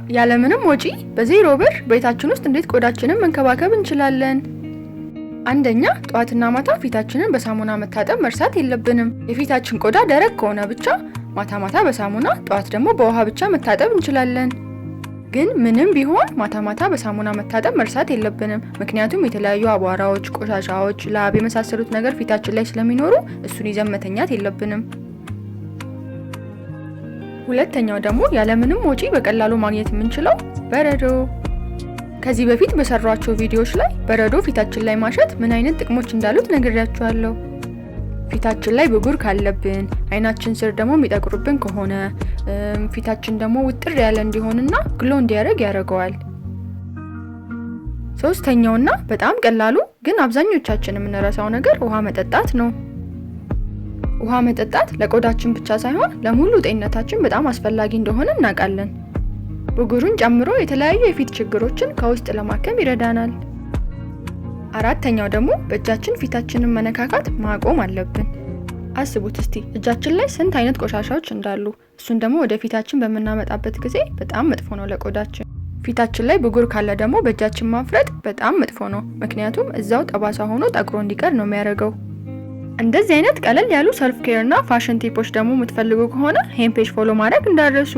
ያለምንም ወጪ በዜሮ ብር ቤታችን ውስጥ እንዴት ቆዳችንን መንከባከብ እንችላለን? አንደኛ፣ ጧትና ማታ ፊታችንን በሳሙና መታጠብ መርሳት የለብንም። የፊታችን ቆዳ ደረቅ ከሆነ ብቻ ማታ ማታ በሳሙና ጧት ደግሞ በውሃ ብቻ መታጠብ እንችላለን። ግን ምንም ቢሆን ማታ ማታ በሳሙና መታጠብ መርሳት የለብንም። ምክንያቱም የተለያዩ አቧራዎች፣ ቆሻሻዎች፣ ላብ የመሳሰሉት ነገር ፊታችን ላይ ስለሚኖሩ እሱን ይዘን መተኛት የለብንም። ሁለተኛው ደግሞ ያለምንም ወጪ በቀላሉ ማግኘት የምንችለው በረዶ። ከዚህ በፊት በሰሯቸው ቪዲዮዎች ላይ በረዶ ፊታችን ላይ ማሸት ምን አይነት ጥቅሞች እንዳሉት ነግሬያችኋለሁ። ፊታችን ላይ ብጉር ካለብን፣ አይናችን ስር ደግሞ የሚጠቁርብን ከሆነ ፊታችን ደግሞ ውጥር ያለ እንዲሆንና ግሎ እንዲያደርግ ያደርገዋል። ሶስተኛውና በጣም ቀላሉ ግን አብዛኞቻችን የምንረሳው ነገር ውሃ መጠጣት ነው። ውሃ መጠጣት ለቆዳችን ብቻ ሳይሆን ለሙሉ ጤንነታችን በጣም አስፈላጊ እንደሆነ እናውቃለን። ብጉሩን ጨምሮ የተለያዩ የፊት ችግሮችን ከውስጥ ለማከም ይረዳናል። አራተኛው ደግሞ በእጃችን ፊታችንን መነካካት ማቆም አለብን። አስቡት እስቲ እጃችን ላይ ስንት አይነት ቆሻሻዎች እንዳሉ። እሱን ደግሞ ወደ ፊታችን በምናመጣበት ጊዜ በጣም መጥፎ ነው ለቆዳችን። ፊታችን ላይ ብጉር ካለ ደግሞ በእጃችን ማፍረጥ በጣም መጥፎ ነው። ምክንያቱም እዛው ጠባሳ ሆኖ ጠቁሮ እንዲቀር ነው የሚያደርገው። እንደዚህ አይነት ቀለል ያሉ ሰልፍ ኬር እና ፋሽን ቲፖች ደግሞ የምትፈልጉ ከሆነ ይሄን ፔጅ ፎሎ ማድረግ እንዳትረሱ።